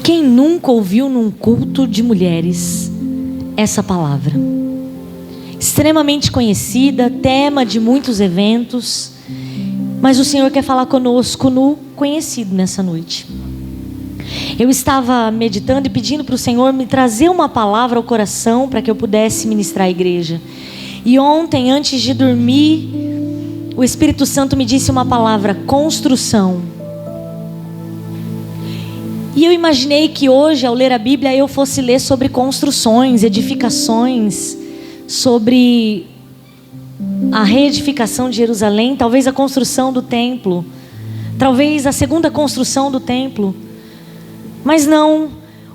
Quem nunca ouviu num culto de mulheres essa palavra? Extremamente conhecida, tema de muitos eventos, mas o Senhor quer falar conosco no conhecido nessa noite. Eu estava meditando e pedindo para o Senhor me trazer uma palavra ao coração para que eu pudesse ministrar a igreja. E ontem, antes de dormir, o Espírito Santo me disse uma palavra: construção. E eu imaginei que hoje, ao ler a Bíblia, eu fosse ler sobre construções, edificações, sobre a reedificação de Jerusalém, talvez a construção do templo, talvez a segunda construção do templo. Mas não,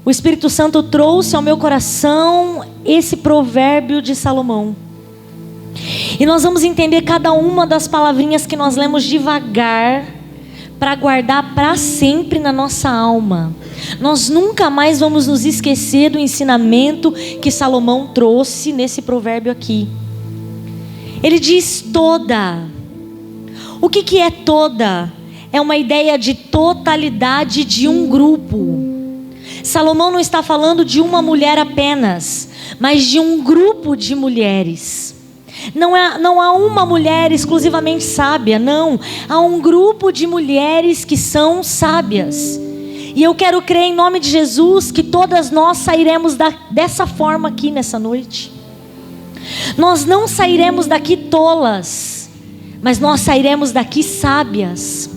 o Espírito Santo trouxe ao meu coração esse provérbio de Salomão. E nós vamos entender cada uma das palavrinhas que nós lemos devagar, para guardar para sempre na nossa alma. Nós nunca mais vamos nos esquecer do ensinamento que Salomão trouxe nesse provérbio aqui. Ele diz toda. O que é toda? É uma ideia de totalidade de um grupo. Salomão não está falando de uma mulher apenas, mas de um grupo de mulheres. Não há uma mulher exclusivamente sábia, não. Há um grupo de mulheres que são sábias. E eu quero crer em nome de Jesus que todas nós sairemos dessa forma aqui nessa noite. Nós não sairemos daqui tolas, mas nós sairemos daqui sábias.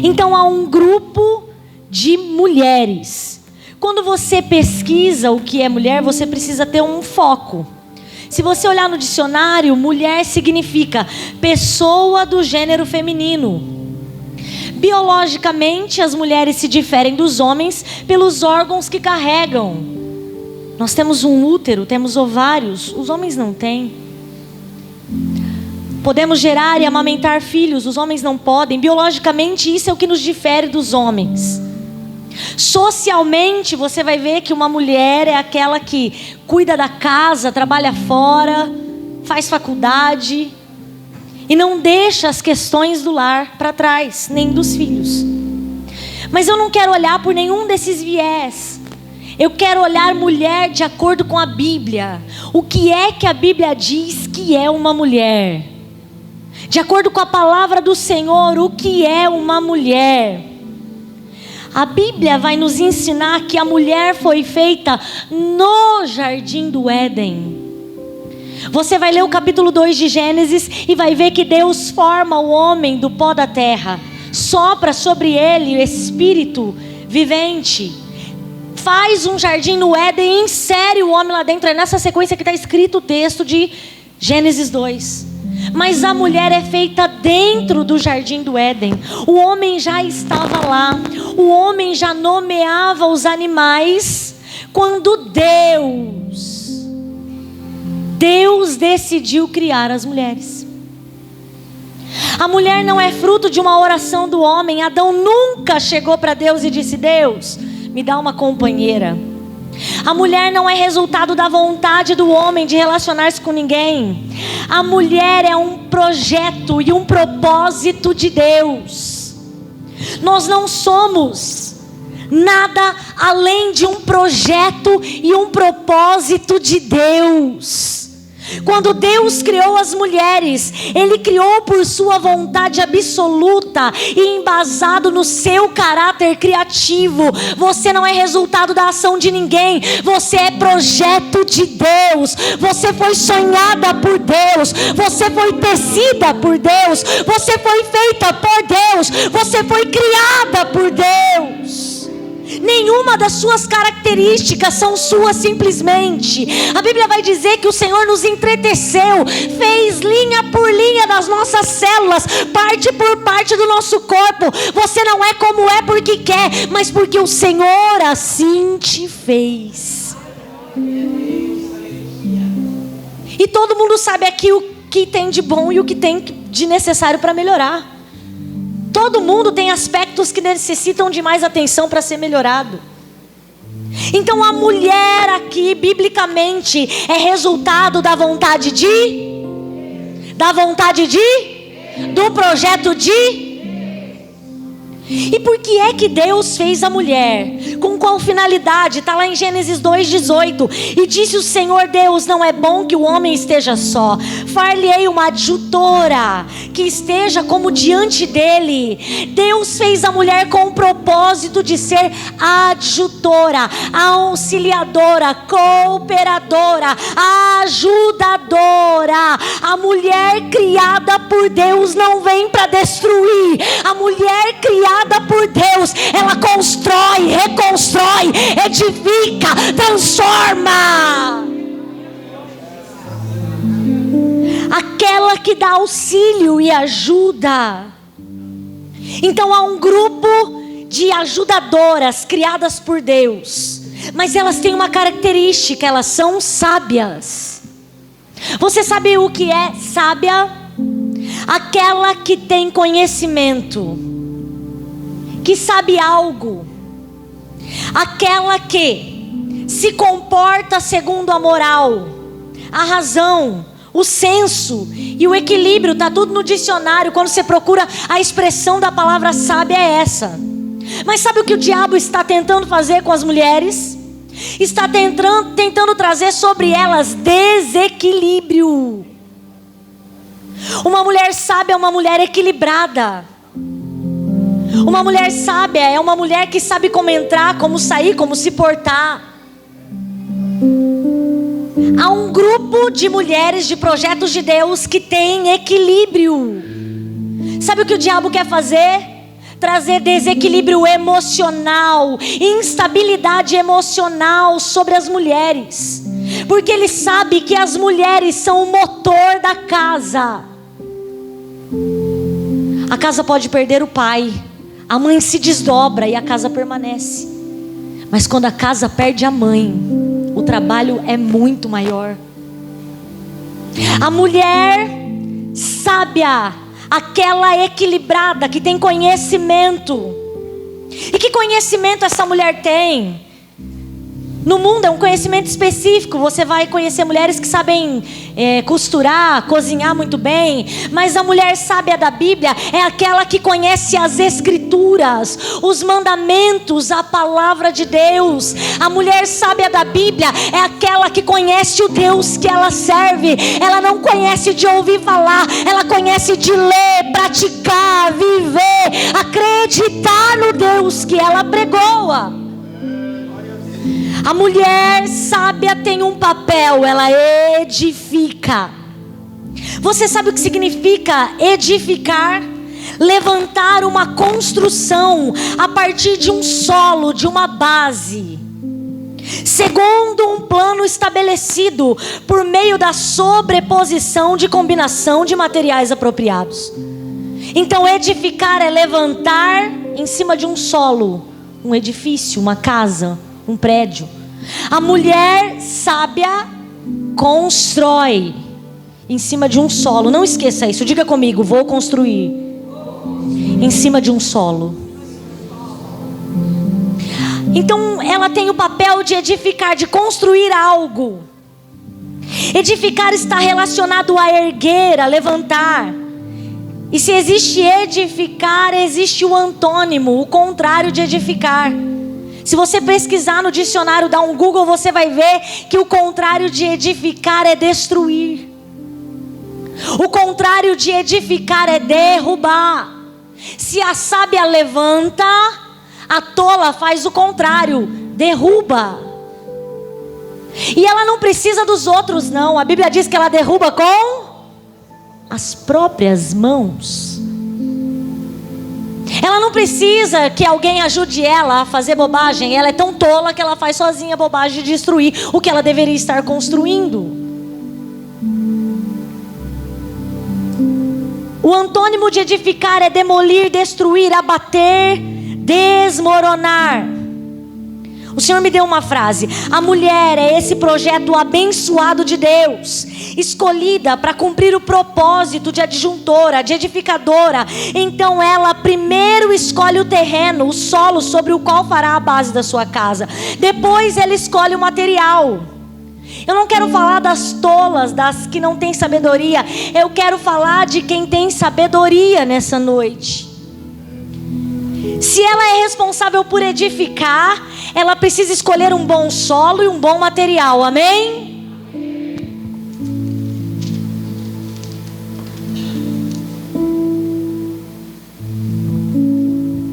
Então há um grupo de mulheres. Quando você pesquisa o que é mulher, você precisa ter um foco. Se você olhar no dicionário, mulher significa pessoa do gênero feminino. Biologicamente, as mulheres se diferem dos homens pelos órgãos que carregam. Nós temos um útero, temos ovários, os homens não têm. Podemos gerar e amamentar filhos, os homens não podem. Biologicamente, isso é o que nos difere dos homens. Socialmente, você vai ver que uma mulher é aquela que cuida da casa, trabalha fora, faz faculdade e não deixa as questões do lar para trás, nem dos filhos. Mas eu não quero olhar por nenhum desses viés. Eu quero olhar mulher de acordo com a Bíblia. O que é que a Bíblia diz que é uma mulher? De acordo com a palavra do Senhor, o que é uma mulher? A Bíblia vai nos ensinar que a mulher foi feita no jardim do Éden. Você vai ler o capítulo 2 de Gênesis e vai ver que Deus forma o homem do pó da terra, sopra sobre ele o espírito vivente, faz um jardim no Éden e insere o homem lá dentro. É nessa sequência que está escrito o texto de Gênesis 2. Mas a mulher é feita dentro do jardim do Éden. O homem já estava lá. O homem já nomeava os animais quando Deus decidiu criar as mulheres. A mulher não é fruto de uma oração do homem. Adão nunca chegou para Deus e disse: Deus, me dá uma companheira. A mulher não é resultado da vontade do homem de relacionar-se com ninguém. A mulher é um projeto e um propósito de Deus. Nós não somos nada além de um projeto e um propósito de Deus. Quando Deus criou as mulheres, Ele criou por sua vontade absoluta e embasado no seu caráter criativo. Você não é resultado da ação de ninguém. Você é projeto de Deus. Você foi sonhada por Deus. Você foi tecida por Deus. Você foi feita por Deus. Você foi criada por Deus. Nenhuma das suas características são suas simplesmente. A Bíblia vai dizer que o Senhor nos entreteceu, fez linha por linha das nossas células, parte por parte do nosso corpo. Você não é como é porque quer, mas porque o Senhor assim te fez. E todo mundo sabe aqui o que tem de bom e o que tem de necessário para melhorar. Todo mundo tem aspectos que necessitam de mais atenção para ser melhorado. Então a mulher aqui, biblicamente, é resultado da vontade do projeto de. E por que é que Deus fez a mulher? Com qual finalidade? Está lá em Gênesis 2:18. E disse o Senhor Deus: não é bom que o homem esteja só. Far-lhe-ei uma adjutora que esteja como diante dele. Deus fez a mulher com o propósito de ser adjutora, auxiliadora, cooperadora, ajudadora. A mulher criada por Deus não vem para destruir. A mulher criada por Deus, ela constrói, reconstrói, edifica, transforma. Aquela que dá auxílio e ajuda. Então há um grupo de ajudadoras criadas por Deus, mas elas têm uma característica: elas são sábias. Você sabe o que é sábia? Aquela que tem conhecimento, que sabe algo, aquela que se comporta segundo a moral, a razão, o senso e o equilíbrio. Está tudo no dicionário. Quando você procura, a expressão da palavra sábia é essa. Mas sabe o que o diabo está tentando fazer com as mulheres? Está tentando trazer sobre elas desequilíbrio. Uma mulher sábia é uma mulher equilibrada. Uma mulher sábia é uma mulher que sabe como entrar, como sair, como se portar. Há um grupo de mulheres de projetos de Deus que tem equilíbrio. Sabe o que o diabo quer fazer? Trazer desequilíbrio emocional, instabilidade emocional sobre as mulheres. Porque ele sabe que as mulheres são o motor da casa. A casa pode perder o pai, a mãe se desdobra e a casa permanece. Mas quando a casa perde a mãe, o trabalho é muito maior. A mulher sábia, aquela equilibrada, que tem conhecimento. E que conhecimento essa mulher tem? No mundo é um conhecimento específico. Você vai conhecer mulheres que sabem costurar, cozinhar muito bem. Mas a mulher sábia da Bíblia é aquela que conhece as escrituras, os mandamentos, a palavra de Deus. A mulher sábia da Bíblia é aquela que conhece o Deus que ela serve. Ela não conhece de ouvir falar, ela conhece de ler, praticar, viver, acreditar no Deus que ela pregoa. A mulher sábia tem um papel, ela edifica. Você sabe o que significa edificar? Levantar uma construção a partir de um solo, de uma base, segundo um plano estabelecido por meio da sobreposição de combinação de materiais apropriados. Então edificar é levantar em cima de um solo, um edifício, uma casa, um prédio. A mulher sábia constrói em cima de um solo. Não esqueça isso, diga comigo: vou construir em cima de um solo. Então ela tem o papel de edificar, de construir algo. Edificar está relacionado a erguer, a levantar. E se existe edificar, existe o antônimo, o contrário de edificar. Se você pesquisar no dicionário, dar um Google, você vai ver que o contrário de edificar é destruir. O contrário de edificar é derrubar. Se a sábia levanta, a tola faz o contrário, derruba. E ela não precisa dos outros, não. A Bíblia diz que ela derruba com as próprias mãos. Ela não precisa que alguém ajude ela a fazer bobagem. Ela é tão tola que ela faz sozinha bobagem de destruir o que ela deveria estar construindo. O antônimo de edificar é demolir, destruir, abater, desmoronar. O Senhor me deu uma frase: a mulher é esse projeto abençoado de Deus, escolhida para cumprir o propósito de adjuntora, de edificadora. Então ela primeiro escolhe o terreno, o solo sobre o qual fará a base da sua casa. Depois ela escolhe o material. Eu não quero falar das tolas, das que não têm sabedoria. Eu quero falar de quem tem sabedoria nessa noite. Se ela é responsável por edificar, ela precisa escolher um bom solo e um bom material, amém?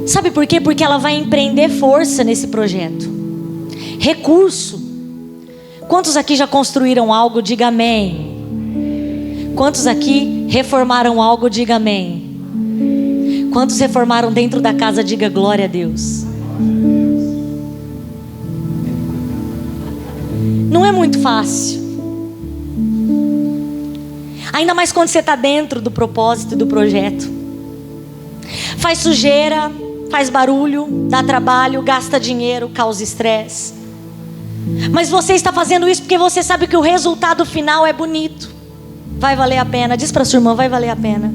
Sabe por quê? Porque ela vai empreender força nesse projeto. Recurso. Quantos aqui já construíram algo? Diga amém. Quantos aqui reformaram algo? Diga amém. Quantos reformaram dentro da casa? Diga glória a Deus. Não é muito fácil. Ainda mais quando você está dentro do propósito e do projeto. Faz sujeira, faz barulho, dá trabalho, gasta dinheiro, causa estresse. Mas você está fazendo isso porque você sabe que o resultado final é bonito. Vai valer a pena. Diz para sua irmã, vai valer a pena.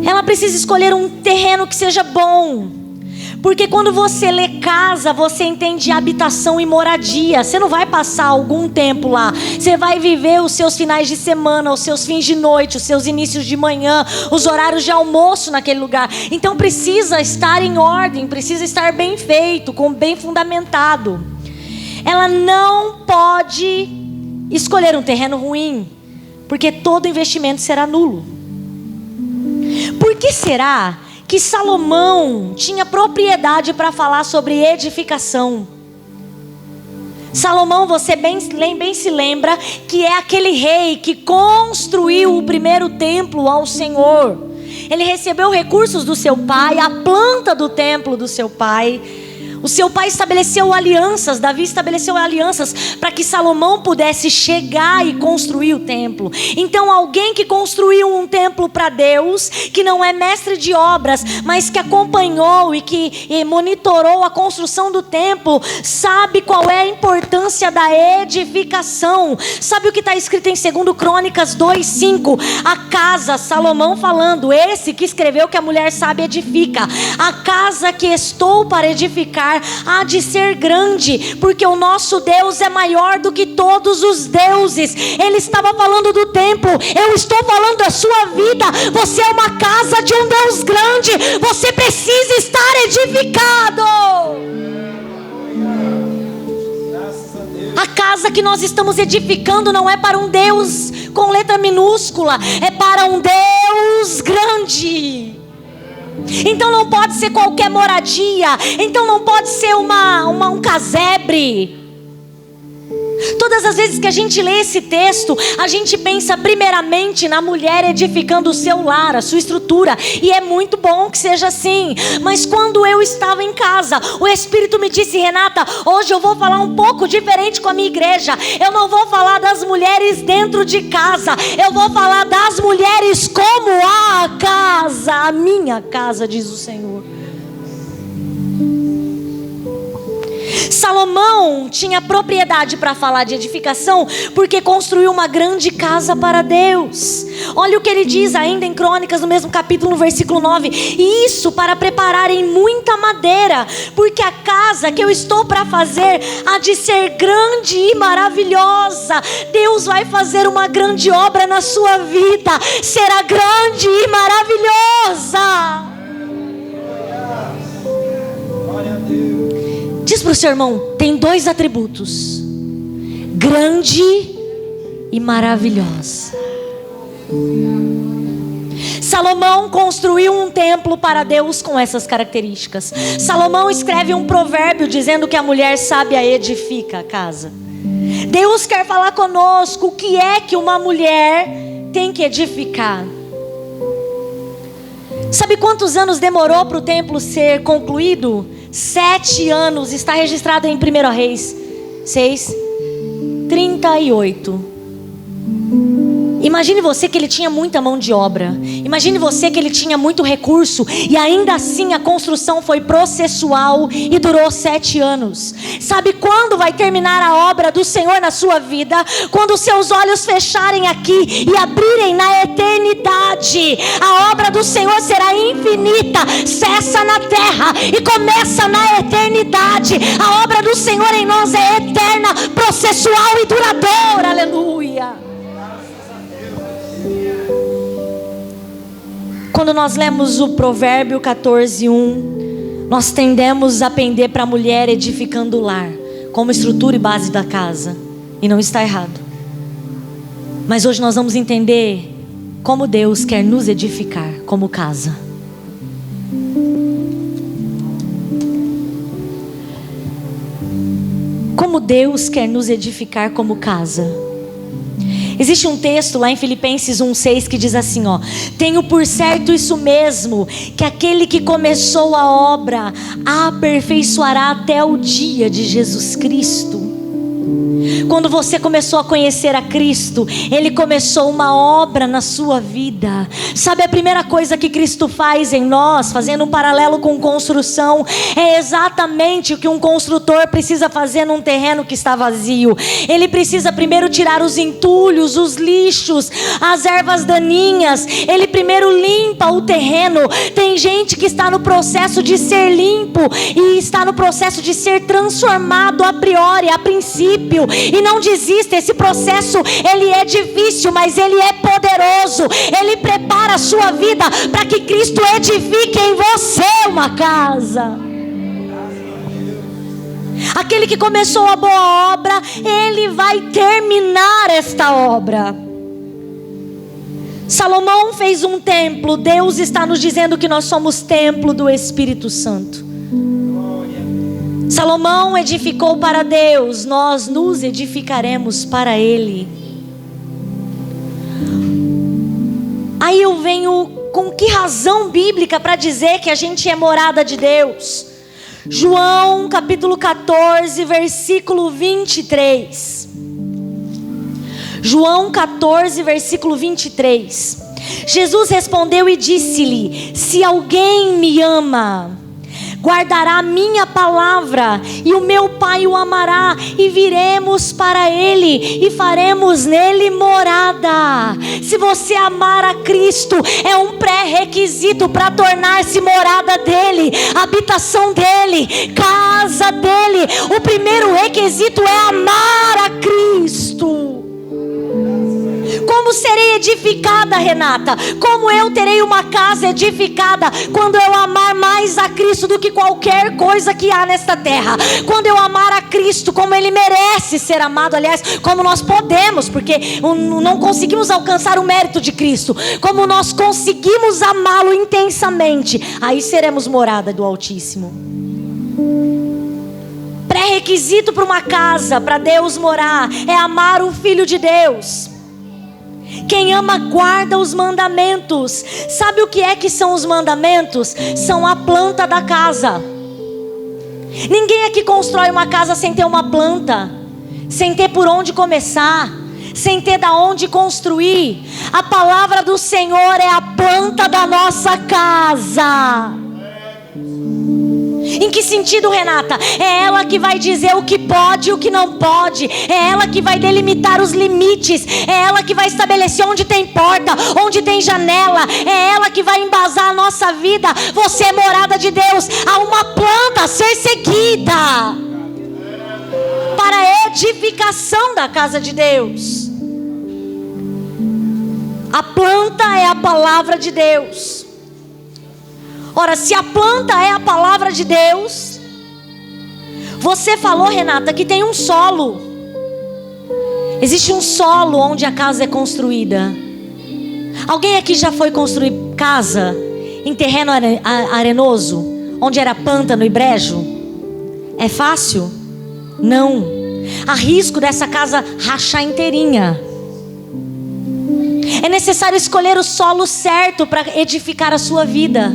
Ela precisa escolher um terreno que seja bom. Porque quando você lê casa, você entende habitação e moradia. Você não vai passar algum tempo lá. Você vai viver os seus finais de semana, os seus fins de noite, os seus inícios de manhã, os horários de almoço naquele lugar. Então precisa estar em ordem, precisa estar bem feito, bem fundamentado. Ela não pode escolher um terreno ruim, porque todo investimento será nulo. Por que será que Salomão tinha propriedade para falar sobre edificação? Salomão, você bem se lembra que é aquele rei que construiu o primeiro templo ao Senhor. Ele recebeu recursos do seu pai, a planta do templo do seu pai. O seu pai estabeleceu alianças, Davi estabeleceu alianças para que Salomão pudesse chegar e construir o templo. Então alguém que construiu um templo para Deus, que não é mestre de obras, mas que acompanhou e que monitorou a construção do templo, sabe qual é a importância da edificação. Sabe o que está escrito em 2 Crônicas 2:5? A casa, Salomão falando, esse que escreveu que a mulher sábia edifica. A casa que estou para edificar há de ser grande, porque o nosso Deus é maior do que todos os deuses. Ele estava falando do templo. Eu estou falando da sua vida. Você é uma casa de um Deus grande. Você precisa estar edificado. A casa que nós estamos edificando não é para um Deus com letra minúscula, é para um Deus grande. Então não pode ser qualquer moradia. Então não pode ser um casebre. Todas as vezes que a gente lê esse texto, a gente pensa primeiramente na mulher edificando o seu lar, a sua estrutura. E é muito bom que seja assim. Mas quando eu estava em casa, o Espírito me disse: Renata, hoje eu vou falar um pouco diferente com a minha igreja. Eu não vou falar das mulheres dentro de casa. Eu vou falar das mulheres como a casa, a minha casa, diz o Senhor. Salomão tinha propriedade para falar de edificação, porque construiu uma grande casa para Deus. Olha o que ele diz ainda em Crônicas, no mesmo capítulo, no versículo 9: e isso para prepararem muita madeira, porque a casa que eu estou para fazer há de ser grande e maravilhosa. Deus vai fazer uma grande obra na sua vida, será grande e maravilhosa. Glória a Deus. Diz para o seu irmão, tem 2 atributos: grande e maravilhosa. Salomão construiu um templo para Deus com essas características. Salomão escreve um provérbio dizendo que a mulher sábia edifica a casa. Deus quer falar conosco o que é que uma mulher tem que edificar. Sabe quantos anos demorou para o templo ser concluído? 7 anos, está registrado em 1 Reis 6:38. Imagine você que ele tinha muita mão de obra. Imagine você que ele tinha muito recurso. E ainda assim a construção foi processual e durou 7 anos. Sabe quando vai terminar a obra do Senhor na sua vida? Quando os seus olhos fecharem aqui e abrirem na eternidade. A obra do Senhor será infinita, cessa na terra e começa na eternidade. A obra do Senhor em nós é eterna, processual e duradoura. Aleluia. Quando nós lemos o Provérbio 14:1, Nós tendemos a pender para a mulher edificando o lar, como estrutura e base da casa. E não está errado. Mas hoje nós vamos entender como Deus quer nos edificar como casa. Como Deus quer nos edificar como casa. Existe um texto lá em Filipenses 1:6 que diz assim, ó: tenho por certo isso mesmo, que aquele que começou a obra a aperfeiçoará até o dia de Jesus Cristo. Quando você começou a conhecer a Cristo, Ele começou uma obra na sua vida. Sabe, a primeira coisa que Cristo faz em nós, fazendo um paralelo com construção, é exatamente o que um construtor precisa fazer num terreno que está vazio. Ele precisa primeiro tirar os entulhos, os lixos, as ervas daninhas. Ele primeiro limpa o terreno. Tem gente que está no processo de ser limpo e está no processo de ser transformado a priori, a princípio. E não desista, esse processo ele é difícil, mas ele é poderoso. Ele prepara a sua vida para que Cristo edifique em você uma casa. Aquele que começou a boa obra, ele vai terminar esta obra. Salomão fez um templo. Deus está nos dizendo que nós somos templo do Espírito Santo. Salomão edificou para Deus, nós nos edificaremos para Ele. Aí eu venho com que razão bíblica para dizer que a gente é morada de Deus? João capítulo 14, versículo 23. João 14, versículo 23. Jesus respondeu e disse-lhe: se alguém me ama, guardará a minha palavra, e o meu Pai o amará, e viremos para ele, e faremos nele morada. Se você amar a Cristo, é um pré-requisito para tornar-se morada dele, habitação dele, casa dele. O primeiro requisito é amar a Cristo. Como serei edificada, Renata? Como eu terei uma casa edificada? Quando eu amar mais a Cristo do que qualquer coisa que há nesta terra. Quando eu amar a Cristo como Ele merece ser amado. Aliás, como nós podemos, porque não conseguimos alcançar o mérito de Cristo. Como nós conseguimos amá-lo intensamente, aí seremos morada do Altíssimo. Pré-requisito para uma casa, para Deus morar, é amar o Filho de Deus. Quem ama guarda os mandamentos. Sabe o que é que são os mandamentos? São a planta da casa. Ninguém aqui constrói uma casa sem ter uma planta, sem ter por onde começar, sem ter da onde construir. A palavra do Senhor é a planta da nossa casa. Em que sentido, Renata? É ela que vai dizer o que pode e o que não pode. É ela que vai delimitar os limites. É ela que vai estabelecer onde tem porta, onde tem janela. É ela que vai embasar a nossa vida. Você é morada de Deus. Há uma planta a ser seguida para a edificação da casa de Deus. A planta é a palavra de Deus. Ora, se a planta é a palavra de Deus, você falou, Renata, que tem um solo. Existe um solo onde a casa é construída. Alguém aqui já foi construir casa em terreno arenoso, onde era pântano e brejo? É fácil? Não. Há risco dessa casa rachar inteirinha. É necessário escolher o solo certo para edificar a sua vida.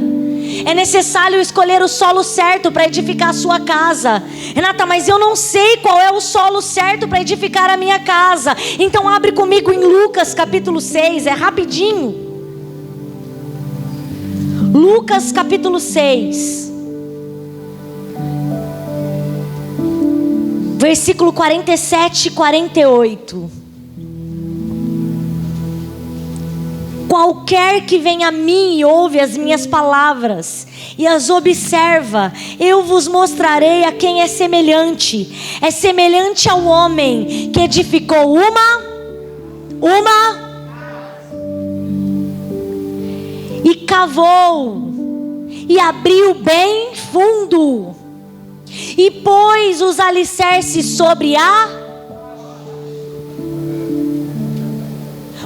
É necessário escolher o solo certo para edificar a sua casa. Renata, mas eu não sei qual é o solo certo para edificar a minha casa. Então abre comigo em Lucas capítulo 6, é rapidinho. Lucas capítulo 6, versículo 47 e 48. Qualquer que vem a mim e ouve as minhas palavras e as observa, eu vos mostrarei a quem é semelhante. É semelhante ao homem que edificou e cavou e abriu bem fundo e pôs os alicerces sobre a...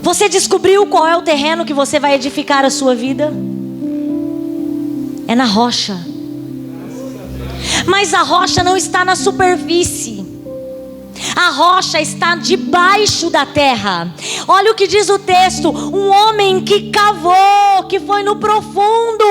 Você descobriu qual é o terreno que você vai edificar a sua vida? É na rocha. Mas a rocha não está na superfície. A rocha está debaixo da terra. Olha o que diz o texto: um homem que cavou, que foi no profundo.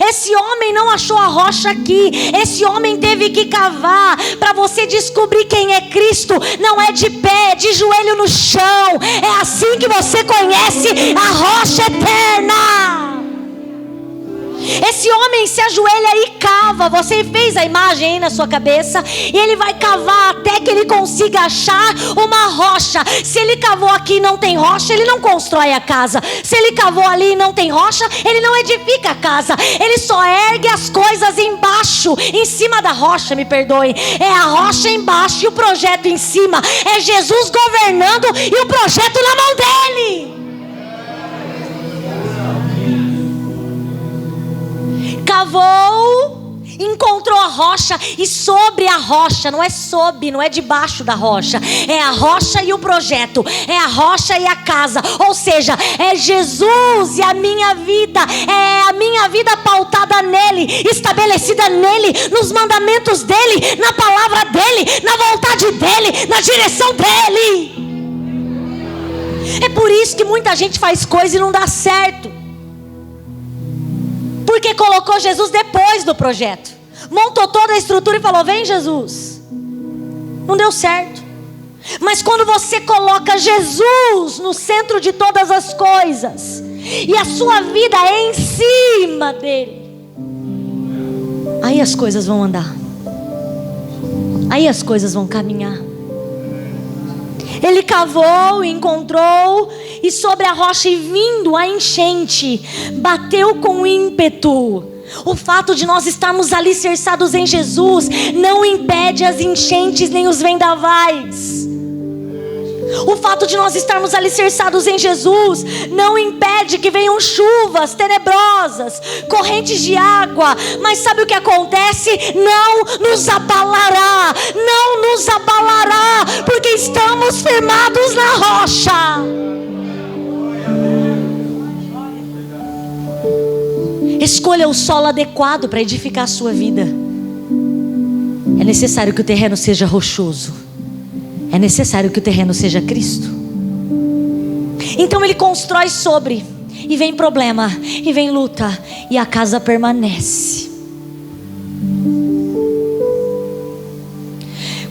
Esse homem não achou a rocha aqui. Esse homem teve que cavar. Para você descobrir quem é Cristo, não é de pé, é de joelho no chão. É assim que você conhece a rocha eterna. Esse homem se ajoelha e cava. Você fez a imagem aí na sua cabeça. E ele vai cavar até que ele consiga achar uma rocha. Se ele cavou aqui e não tem rocha, ele não constrói a casa. Se ele cavou ali e não tem rocha, ele não edifica a casa. Ele só ergue as coisas embaixo, em cima da rocha, me perdoe. É a rocha embaixo e o projeto em cima. É Jesus governando e o projeto na mão dele. Cavou, encontrou a rocha, e sobre a rocha, não é sob, não é debaixo da rocha, é a rocha e o projeto, é a rocha e a casa, ou seja, é Jesus e a minha vida, é a minha vida pautada nele, estabelecida nele, nos mandamentos dele, na palavra dele, na vontade dele, na direção dele. É por isso que muita gente faz coisa e não dá certo. Porque colocou Jesus depois do projeto. Montou toda a estrutura e falou: vem Jesus. Não deu certo. Mas quando você coloca Jesus no centro de todas as coisas, e a sua vida é em cima dele, aí as coisas vão andar. Aí as coisas vão caminhar. Ele cavou, encontrou, e sobre a rocha, e vindo a enchente, bateu com ímpeto. O fato de nós estarmos alicerçados em Jesus não impede as enchentes nem os vendavais. O fato de nós estarmos alicerçados em Jesus não impede que venham chuvas tenebrosas, correntes de água. Mas sabe o que acontece? Não nos abalará, não nos abalará, porque estamos firmados na rocha. Escolha o solo adequado para edificar a sua vida. É necessário que o terreno seja rochoso. É necessário que o terreno seja Cristo. Então ele constrói sobre, e vem problema, e vem luta, e a casa permanece.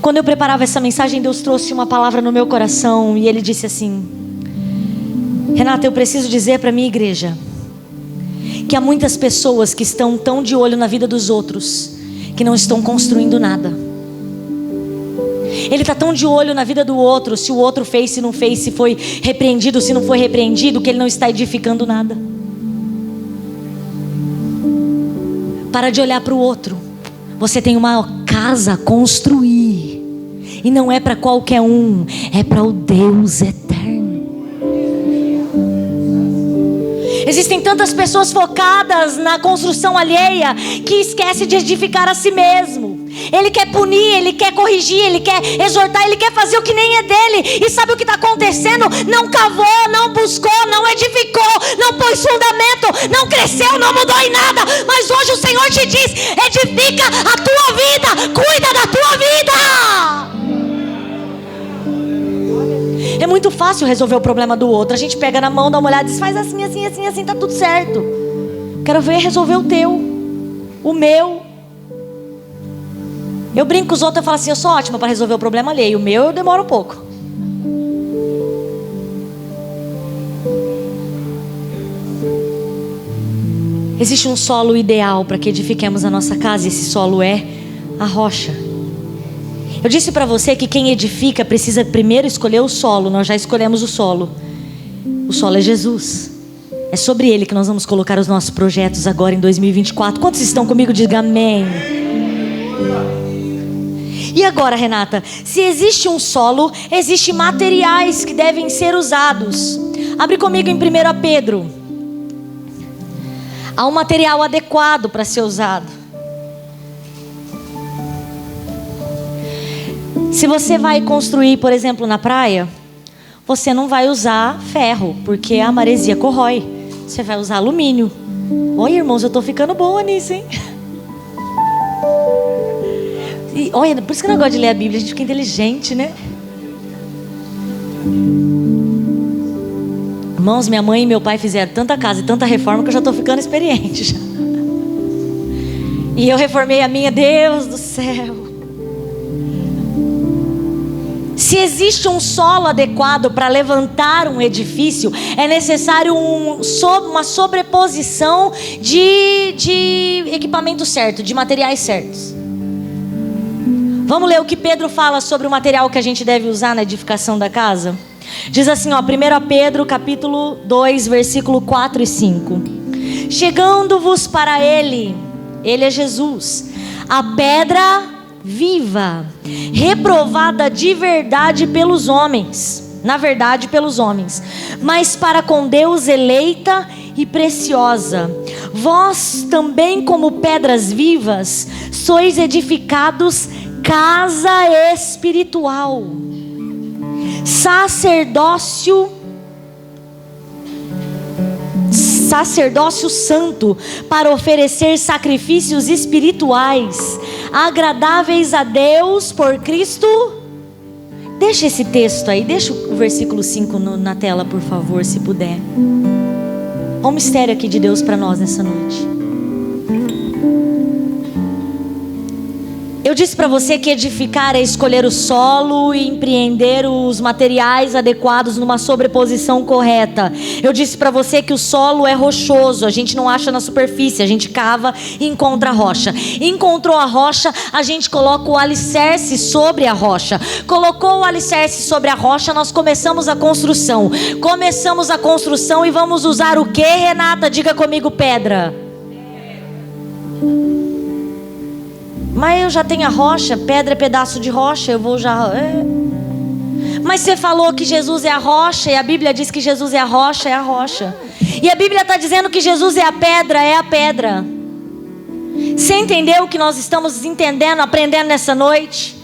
Quando eu preparava essa mensagem, Deus trouxe uma palavra no meu coração, e Ele disse assim: Renata, eu preciso dizer para a minha igreja que há muitas pessoas que estão tão de olho na vida dos outros, que não estão construindo nada. Ele está tão de olho na vida do outro, se o outro fez, se não fez, se foi repreendido, se não foi repreendido, que ele não está edificando nada. Para de olhar para o outro. Você tem uma casa a construir, e não é para qualquer um, é para o Deus eterno. Existem tantas pessoas focadas na construção alheia que esquece de edificar a si mesmo. Ele quer punir, ele quer corrigir, ele quer exortar, ele quer fazer o que nem é dele. E sabe o que está acontecendo? Não cavou, não buscou, não edificou, não pôs fundamento, não cresceu, não mudou em nada. Mas hoje o Senhor te diz: edifica a tua vida, cuida da tua vida. É muito fácil resolver o problema do outro. A gente pega na mão, dá uma olhada e diz: faz assim, assim, assim, assim, tá tudo certo. Quero ver resolver o teu, o meu. Eu brinco com os outros, eu falo assim: eu sou ótima para resolver o problema alheio. O meu eu demoro um pouco. Existe um solo ideal para que edifiquemos a nossa casa, e esse solo é a rocha. Eu disse para você que quem edifica precisa primeiro escolher o solo. Nós já escolhemos o solo. O solo é Jesus. É sobre ele que nós vamos colocar os nossos projetos agora em 2024. Quantos estão comigo? Diga amém. E agora, Renata, se existe um solo, existem materiais que devem ser usados. Abre comigo em 1 Pedro. Há um material adequado para ser usado. Se você vai construir, por exemplo, na praia, você não vai usar ferro, porque a maresia corrói. Você vai usar alumínio. Olha, irmãos, eu estou ficando boa nisso, hein? E, olha, por isso que eu não gosto de ler a Bíblia, a gente fica inteligente, né? Irmãos, minha mãe e meu pai fizeram tanta casa e tanta reforma que eu já estou ficando experiente já. E eu reformei a minha, Deus do céu. Se existe um solo adequado para levantar um edifício, é necessário uma sobreposição de equipamento certo, de materiais certos. Vamos ler o que Pedro fala sobre o material que a gente deve usar na edificação da casa? Diz assim, 1 Pedro capítulo 2, versículo 4 e 5. Chegando-vos para ele é Jesus, a pedra viva, reprovada de verdade pelos homens, na verdade pelos homens, mas para com Deus eleita e preciosa. Vós também, como pedras vivas, sois edificados casa espiritual, sacerdócio santo, para oferecer sacrifícios espirituais agradáveis a Deus por Cristo. Deixa esse texto aí, deixa o versículo 5 na tela, por favor, se puder. Olha o mistério aqui de Deus para nós nessa noite. Eu disse para você que edificar é escolher o solo e empreender os materiais adequados numa sobreposição correta. Eu disse para você que o solo é rochoso, a gente não acha na superfície, a gente cava e encontra a rocha. Encontrou a rocha, a gente coloca o alicerce sobre a rocha. Colocou o alicerce sobre a rocha, nós começamos a construção. Começamos a construção e vamos usar o que, Renata? Diga comigo, pedra. Mas eu já tenho a rocha, pedra é pedaço de rocha, eu vou já... Mas você falou que Jesus é a rocha, e a Bíblia diz que Jesus é a rocha, é a rocha. E a Bíblia está dizendo que Jesus é a pedra, é a pedra. Você entendeu o que nós estamos entendendo, aprendendo nessa noite?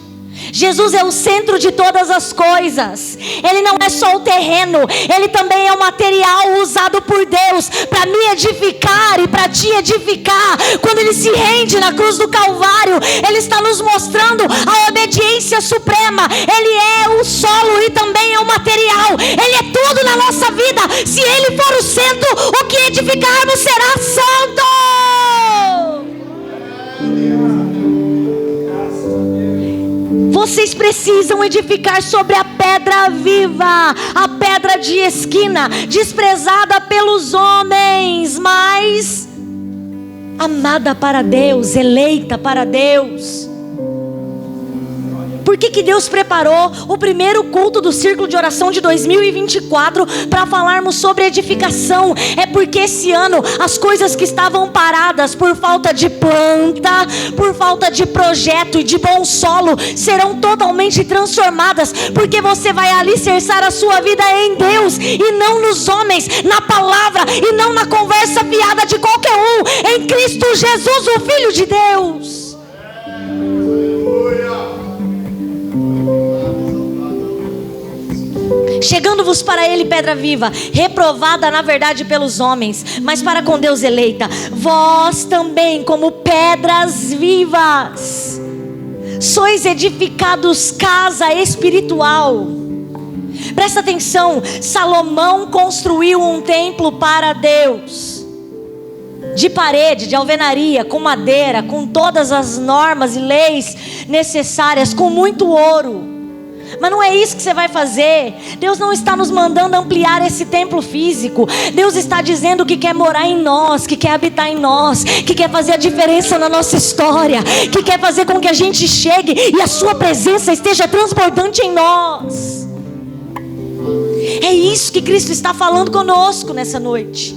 Jesus é o centro de todas as coisas. Ele não é só o terreno, ele também é o material usado por Deus para me edificar e para te edificar. Quando ele se rende na cruz do Calvário, ele está nos mostrando a obediência suprema. Ele é o solo e também é o material. Ele é tudo na nossa vida. Se ele for o centro, o que edificarmos será santo. Vocês precisam edificar sobre a pedra viva, a pedra de esquina, desprezada pelos homens, mas amada para Deus, eleita para Deus. Por que Deus preparou o primeiro culto do Círculo de Oração de 2024 para falarmos sobre edificação? É porque esse ano as coisas que estavam paradas por falta de planta, por falta de projeto e de bom solo, serão totalmente transformadas, porque você vai alicerçar a sua vida em Deus e não nos homens, na palavra e não na conversa fiada de qualquer um, em Cristo Jesus, o Filho de Deus. Chegando-vos para ele pedra viva, reprovada na verdade pelos homens, mas para com Deus eleita. Vós também, como pedras vivas, sois edificados casa espiritual. Presta atenção, Salomão construiu um templo para Deus, de parede, de alvenaria, com madeira, com todas as normas e leis necessárias, com muito ouro. Mas não é isso que você vai fazer. Deus não está nos mandando ampliar esse templo físico. Deus está dizendo que quer morar em nós, que quer habitar em nós, que quer fazer a diferença na nossa história, que quer fazer com que a gente chegue e a sua presença esteja transbordante em nós. É isso que Cristo está falando conosco nessa noite.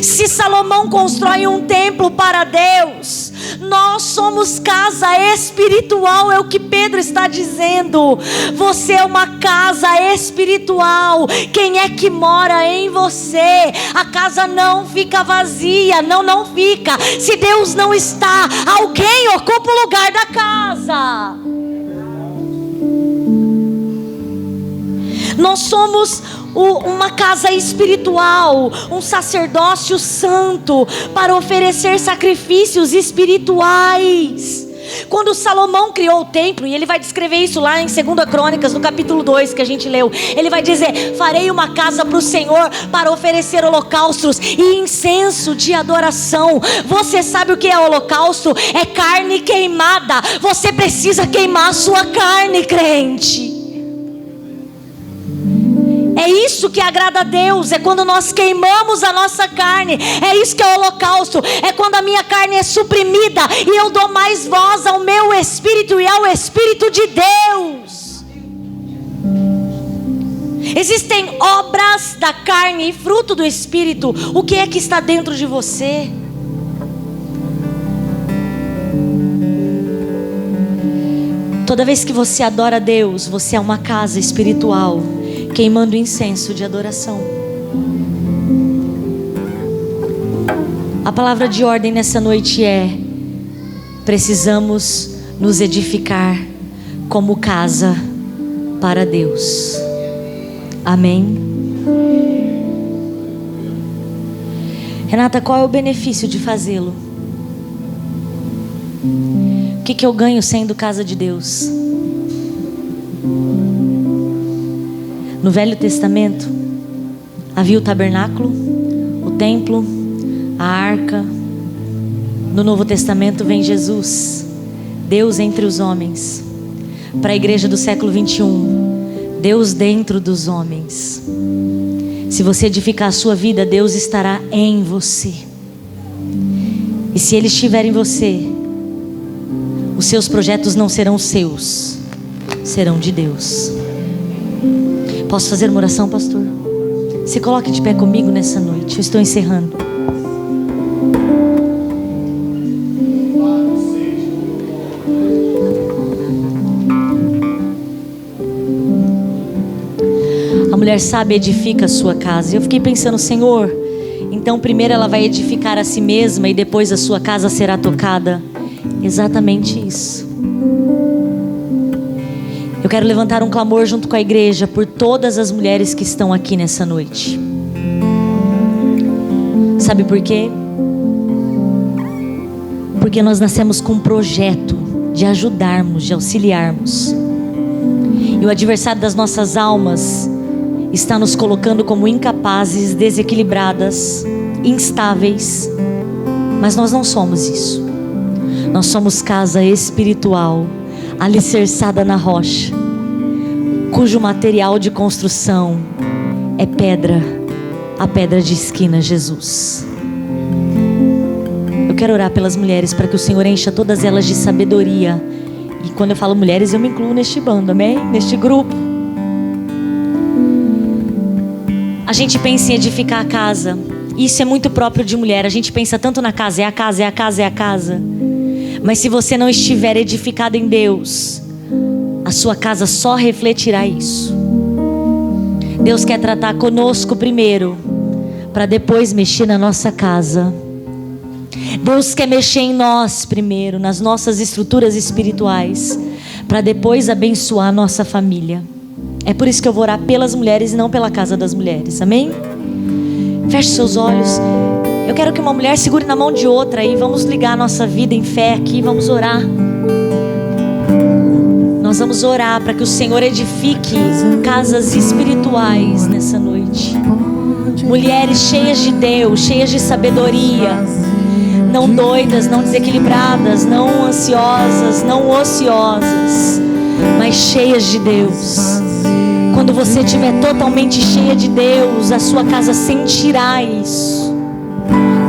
Se Salomão constrói um templo para Deus, nós somos casa espiritual, é o que Pedro está dizendo. Você é uma casa espiritual. Quem é que mora em você? A casa não fica vazia, não fica. Se Deus não está, alguém ocupa o lugar da casa. Nós somos uma casa espiritual, um sacerdócio santo, para oferecer sacrifícios espirituais. Quando Salomão criou o templo, e ele vai descrever isso lá em 2 Crônicas, no capítulo 2 que a gente leu, ele vai dizer: farei uma casa para o Senhor, para oferecer holocaustos e incenso de adoração. Você sabe o que é holocausto? É carne queimada. Você precisa queimar a sua carne, crente. É isso que agrada a Deus, é quando nós queimamos a nossa carne. É isso que é o holocausto, é quando a minha carne é suprimida e eu dou mais voz ao meu espírito e ao Espírito de Deus. Existem obras da carne e fruto do Espírito. O que é que está dentro de você? Toda vez que você adora a Deus, você é uma casa espiritual, queimando incenso de adoração. A palavra de ordem nessa noite é: precisamos nos edificar como casa para Deus. Amém? Renata, qual é o benefício de fazê-lo? O que eu ganho sendo casa de Deus? No Velho Testamento havia o tabernáculo, o templo, a arca. No Novo Testamento vem Jesus, Deus entre os homens. Para a igreja do século 21, Deus dentro dos homens. Se você edificar a sua vida, Deus estará em você. E se Ele estiver em você, os seus projetos não serão seus, serão de Deus. Posso fazer uma oração, pastor? Se coloque de pé comigo nessa noite. Eu estou encerrando. A mulher sábia edifica a sua casa. E eu fiquei pensando: Senhor, então primeiro ela vai edificar a si mesma e depois a sua casa será tocada. Exatamente isso. Eu quero levantar um clamor junto com a igreja por todas as mulheres que estão aqui nessa noite. Sabe por quê? Porque nós nascemos com um projeto de ajudarmos, de auxiliarmos. E o adversário das nossas almas está nos colocando como incapazes, desequilibradas, instáveis. Mas nós não somos isso. Nós somos casa espiritual, alicerçada na rocha, cujo material de construção é pedra, a pedra de esquina, Jesus. Eu quero orar pelas mulheres para que o Senhor encha todas elas de sabedoria. E quando eu falo mulheres, eu me incluo neste bando, amém? Neste grupo. A gente pensa em edificar a casa. Isso é muito próprio de mulher. A gente pensa tanto na casa, é a casa, é a casa, é a casa. Mas se você não estiver edificado em Deus, a sua casa só refletirá isso. Deus quer tratar conosco primeiro, para depois mexer na nossa casa. Deus quer mexer em nós primeiro, nas nossas estruturas espirituais, para depois abençoar a nossa família. É por isso que eu vou orar pelas mulheres e não pela casa das mulheres, amém? Feche seus olhos. Eu quero que uma mulher segure na mão de outra e vamos ligar a nossa vida em fé aqui, vamos orar. Nós vamos orar para que o Senhor edifique casas espirituais nessa noite. Mulheres cheias de Deus, cheias de sabedoria, não doidas, não desequilibradas, não ansiosas, não ociosas, mas cheias de Deus. Quando você estiver totalmente cheia de Deus, a sua casa sentirá isso.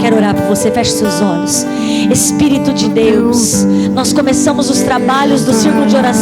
Quero orar por você, feche seus olhos. Espírito de Deus, nós começamos os trabalhos do círculo de oração